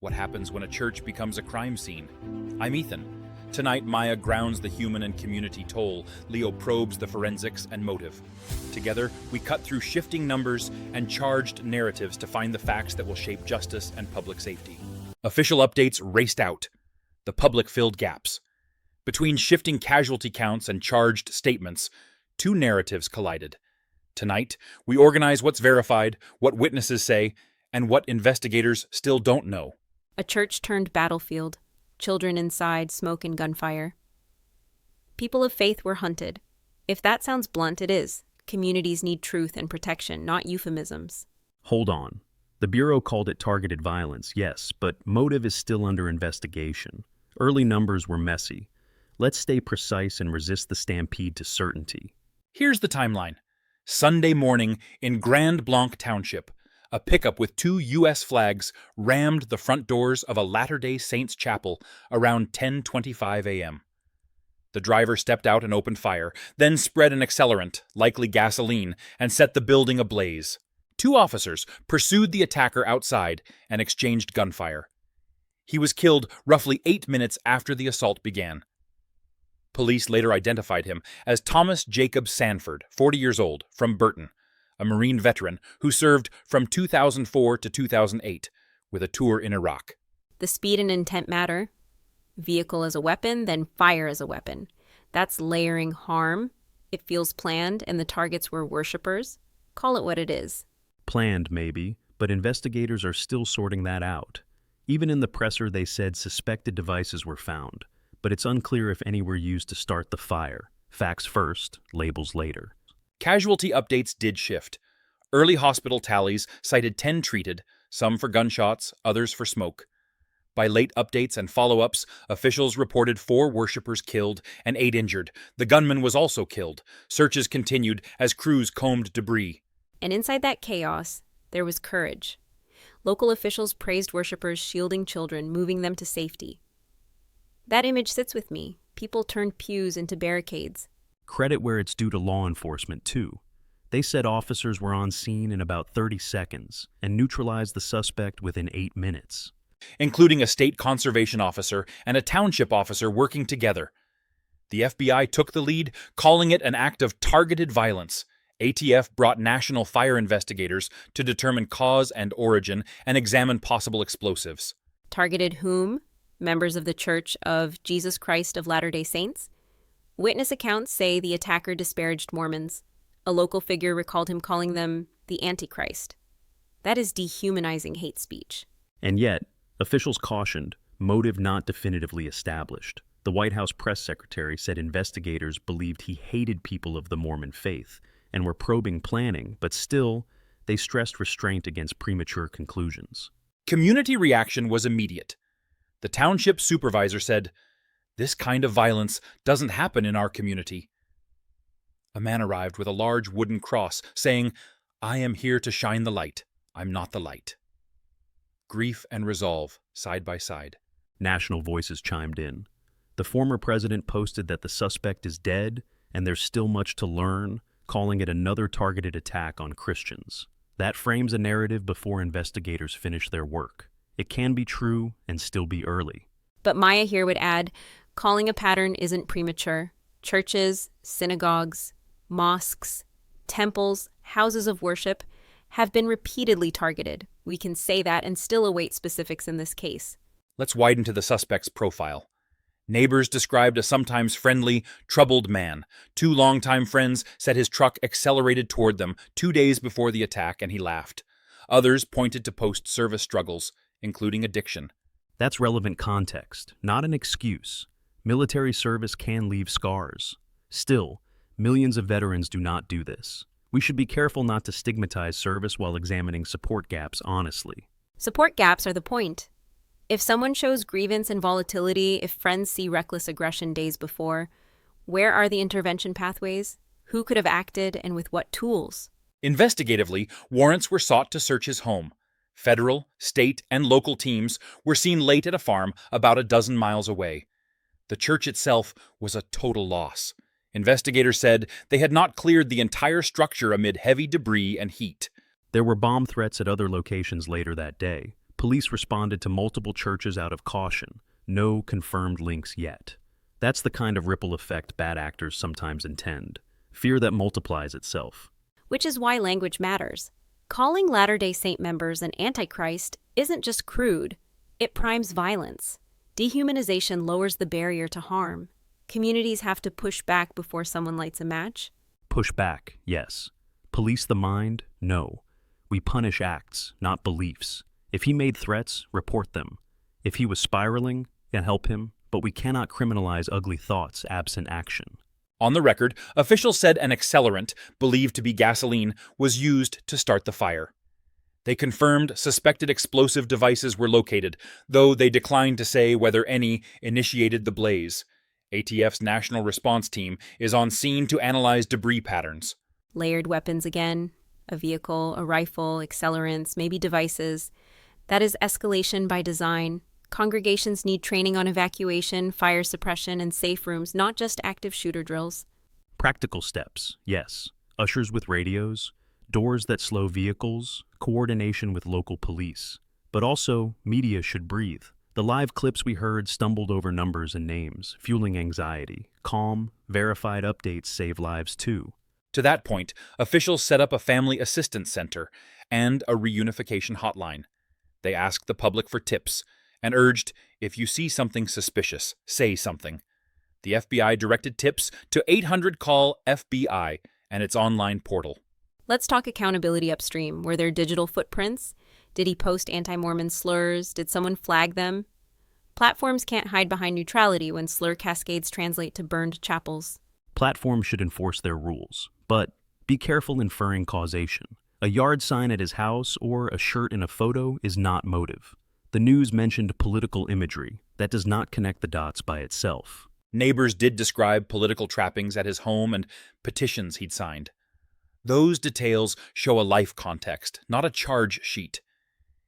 What happens when a church becomes a crime scene? I'm Ethan. Tonight, Maya grounds the human and community toll. Leo probes the forensics and motive. Together, we cut through shifting numbers and charged narratives to find the facts that will shape justice and public safety. Official updates raced out. The public filled gaps. Between shifting casualty counts and charged statements, two narratives collided. Tonight, we organize what's verified, what witnesses say, and what investigators still don't know. A church turned battlefield. Children inside, smoke and gunfire. People of faith were hunted. If that sounds blunt, it is. Communities need truth and protection, not euphemisms. Hold on. The Bureau called it targeted violence, yes, but motive is still under investigation. Early numbers were messy. Let's stay precise and resist the stampede to certainty. Here's the timeline. Sunday morning in Grand Blanc Township, a pickup with two U.S. flags rammed the front doors of a Latter-day Saints chapel around 10:25 a.m. The driver stepped out and opened fire, then spread an accelerant, likely gasoline, and set the building ablaze. Two officers pursued the attacker outside and exchanged gunfire. He was killed roughly 8 minutes after the assault began. Police later identified him as Thomas Jacob Sanford, 40 years old, from Burton, a Marine veteran who served from 2004 to 2008 with a tour in Iraq. The speed and intent matter. Vehicle as a weapon, then fire as a weapon. That's layering harm. It feels planned, and the targets were worshippers. Call it what it is. Planned, maybe, but investigators are still sorting that out. Even in the presser, they said suspected devices were found, but it's unclear if any were used to start the fire. Facts first, labels later. Casualty updates did shift. Early hospital tallies cited 10 treated, some for gunshots, others for smoke. By late updates and follow-ups, officials reported 4 worshippers killed and 8 injured. The gunman was also killed. Searches continued as crews combed debris. And inside that chaos, there was courage. Local officials praised worshippers shielding children, moving them to safety. That image sits with me. People turned pews into barricades. Credit where it's due to law enforcement, too. They said officers were on scene in about 30 seconds and neutralized the suspect within 8 minutes. Including a state conservation officer and a township officer working together. The FBI took the lead, calling it an act of targeted violence. ATF brought national fire investigators to determine cause and origin and examine possible explosives. Targeted whom? Members of the Church of Jesus Christ of Latter-day Saints? Witness accounts say the attacker disparaged Mormons. A local figure recalled him calling them the Antichrist. That is dehumanizing hate speech. And yet, officials cautioned, motive not definitively established. The White House press secretary said investigators believed he hated people of the Mormon faith and were probing planning, but still, they stressed restraint against premature conclusions. Community reaction was immediate. The township supervisor said, "This kind of violence doesn't happen in our community." A man arrived with a large wooden cross, saying, "I am here to shine the light. I'm not the light." Grief and resolve, side by side. National voices chimed in. The former president posted that the suspect is dead, and there's still much to learn, calling it another targeted attack on Christians. That frames a narrative before investigators finish their work. It can be true and still be early. But Maya here would add, calling a pattern isn't premature. Churches, synagogues, mosques, temples, houses of worship have been repeatedly targeted. We can say that and still await specifics in this case. Let's widen to the suspect's profile. Neighbors described a sometimes friendly, troubled man. 2 longtime friends said his truck accelerated toward them 2 days before the attack and he laughed. Others pointed to post-service struggles, including addiction. That's relevant context, not an excuse. Military service can leave scars. Still, millions of veterans do not do this. We should be careful not to stigmatize service while examining support gaps honestly. Support gaps are the point. If someone shows grievance and volatility, if friends see reckless aggression days before, where are the intervention pathways? Who could have acted and with what tools? Investigatively, warrants were sought to search his home. Federal, state, and local teams were seen late at a farm about a dozen miles away. The church itself was a total loss. Investigators said they had not cleared the entire structure amid heavy debris and heat. There were bomb threats at other locations later that day, Police responded to multiple churches out of caution. No confirmed links yet. That's the kind of ripple effect bad actors sometimes intend. Fear that multiplies itself. Which is why language matters. Calling Latter-day Saint members an antichrist isn't just crude. It primes violence. Dehumanization lowers the barrier to harm. Communities have to push back before someone lights a match. Push back, yes. Police the mind, no. We punish acts, not beliefs. If he made threats, report them. If he was spiraling, then help him, but we cannot criminalize ugly thoughts absent action. On the record, officials said an accelerant, believed to be gasoline, was used to start the fire. They confirmed suspected explosive devices were located, though they declined to say whether any initiated the blaze. ATF's National Response Team is on scene to analyze debris patterns. Layered weapons again. A vehicle, a rifle, accelerants, maybe devices. That is escalation by design. Congregations need training on evacuation, fire suppression, and safe rooms, not just active shooter drills. Practical steps, yes. Ushers with radios, doors that slow vehicles, coordination with local police. But also, media should breathe. The live clips we heard stumbled over numbers and names, fueling anxiety. Calm, verified updates save lives too. To that point, officials set up a family assistance center and a reunification hotline. They asked the public for tips and urged, if you see something suspicious, say something. The FBI directed tips to 800-call FBI and its online portal. Let's talk accountability upstream. Were there digital footprints? Did he post anti-Mormon slurs? Did someone flag them? Platforms can't hide behind neutrality when slur cascades translate to burned chapels. Platforms should enforce their rules, but be careful inferring causation. A yard sign at his house or a shirt in a photo is not motive. The news mentioned political imagery. That does not connect the dots by itself. Neighbors did describe political trappings at his home and petitions he'd signed. Those details show a life context, not a charge sheet.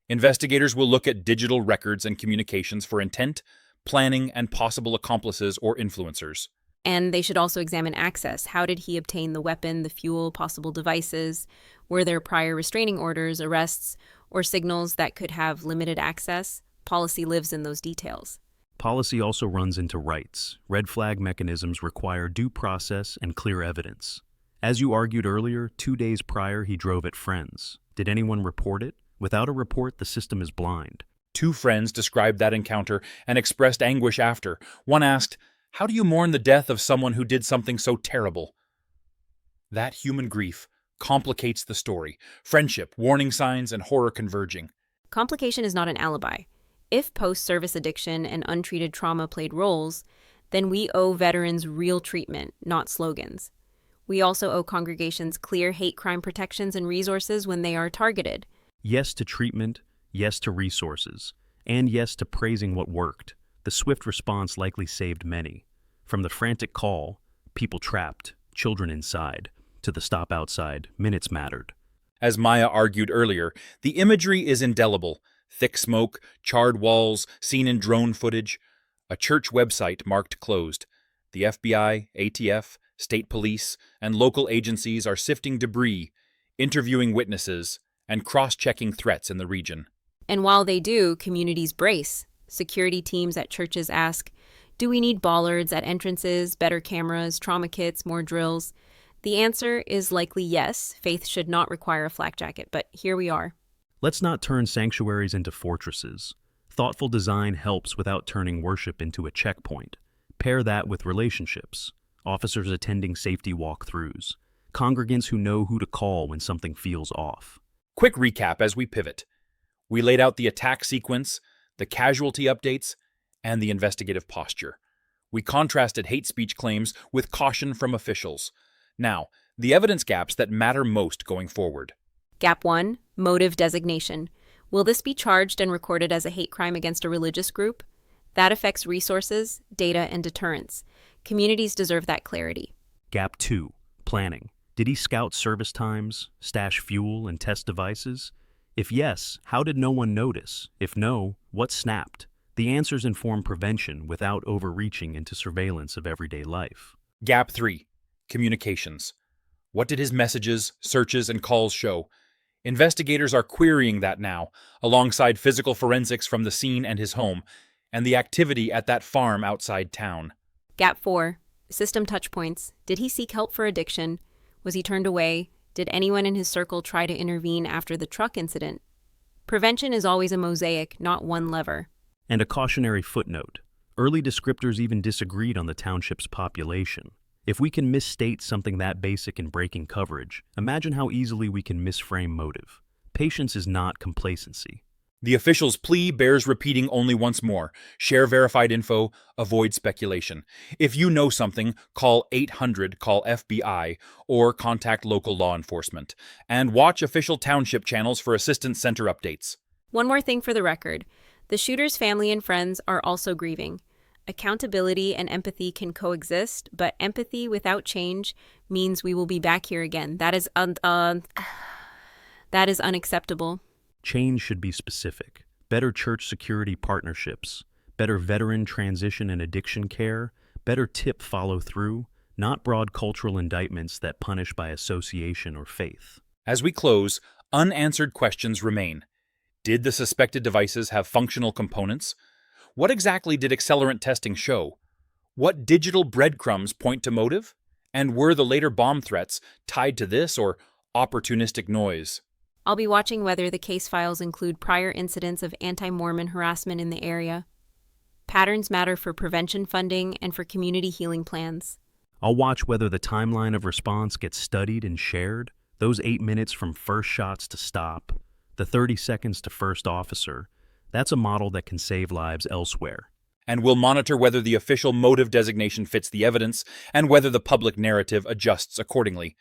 Investigators will look at digital records and communications for intent, planning, and possible accomplices or influencers. And they should also examine access. How did he obtain the weapon, the fuel, possible devices? Were there prior restraining orders, arrests, or signals that could have limited access? Policy lives in those details. Policy also runs into rights. Red flag mechanisms require due process and clear evidence. As you argued earlier, 2 days prior he drove at friends. Did anyone report it? Without a report, the system is blind. 2 friends described that encounter and expressed anguish after. One asked, "How do you mourn the death of someone who did something so terrible?" That human grief complicates the story. Friendship, warning signs, and horror converging. Complication is not an alibi. If post-service addiction and untreated trauma played roles, then we owe veterans real treatment, not slogans. We also owe congregations clear hate crime protections and resources when they are targeted. Yes to treatment, yes to resources, and yes to praising what worked. The swift response likely saved many. From the frantic call, people trapped, children inside, to the stop outside, minutes mattered. As Maya argued earlier, the imagery is indelible. Thick smoke, charred walls, seen in drone footage. A church website marked closed. The FBI, ATF, state police, and local agencies are sifting debris, interviewing witnesses, and cross-checking threats in the region. And while they do, communities brace. Security teams at churches ask, do we need bollards at entrances, better cameras, trauma kits, more drills? The answer is likely yes. Faith should not require a flak jacket, but here we are. Let's not turn sanctuaries into fortresses. Thoughtful design helps without turning worship into a checkpoint. Pair that with relationships. Officers attending safety walkthroughs. Congregants who know who to call when something feels off. Quick recap as we pivot. We laid out the attack sequence, the casualty updates, and the investigative posture. We contrasted hate speech claims with caution from officials. Now, the evidence gaps that matter most going forward. Gap 1, motive designation. Will this be charged and recorded as a hate crime against a religious group? That affects resources, data, and deterrence. Communities deserve that clarity. Gap 2, planning. Did he scout service times, stash fuel, and test devices? If yes, how did no one notice? If no, what snapped? The answers inform prevention without overreaching into surveillance of everyday life. Gap 3, communications. What did his messages, searches, and calls show? Investigators are querying that now, alongside physical forensics from the scene and his home, and the activity at that farm outside town. Gap 4. System touchpoints. Did he seek help for addiction? Was he turned away? Did anyone in his circle try to intervene after the truck incident? Prevention is always a mosaic, not one lever. And a cautionary footnote. Early descriptors even disagreed on the township's population. If we can misstate something that basic in breaking coverage, imagine how easily we can misframe motive. Patience is not complacency. The official's plea bears repeating only once more. Share verified info, avoid speculation. If you know something, call 800, call FBI, or contact local law enforcement. And watch official township channels for assistance center updates. One more thing for the record. The shooter's family and friends are also grieving. Accountability and empathy can coexist, but empathy without change means we will be back here again. That is unacceptable. Change should be specific. Better church security partnerships, better veteran transition and addiction care, better tip follow-through, not broad cultural indictments that punish by association or faith. As we close, unanswered questions remain. Did the suspected devices have functional components? What exactly did accelerant testing show? What digital breadcrumbs point to motive? And were the later bomb threats tied to this or opportunistic noise? I'll be watching whether the case files include prior incidents of anti-Mormon harassment in the area. Patterns matter for prevention funding and for community healing plans. I'll watch whether the timeline of response gets studied and shared. Those 8 minutes from first shots to stop, the 30 seconds to first officer, that's a model that can save lives elsewhere. And we'll monitor whether the official motive designation fits the evidence and whether the public narrative adjusts accordingly.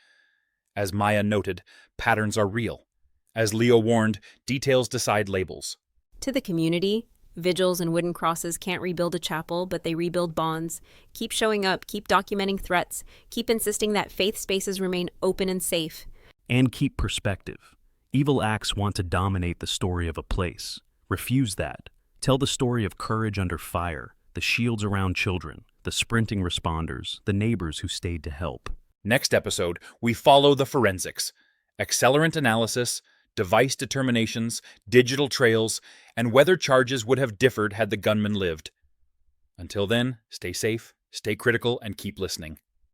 As Maya noted, patterns are real. As Leo warned, details decide labels. To the community, vigils and wooden crosses can't rebuild a chapel, but they rebuild bonds. Keep showing up, keep documenting threats, keep insisting that faith spaces remain open and safe. And keep perspective. Evil acts want to dominate the story of a place. Refuse that. Tell the story of courage under fire, the shields around children, the sprinting responders, the neighbors who stayed to help. Next episode, we follow the forensics, accelerant analysis, device determinations, digital trails, and whether charges would have differed had the gunman lived. Until then, stay safe, stay critical, and keep listening.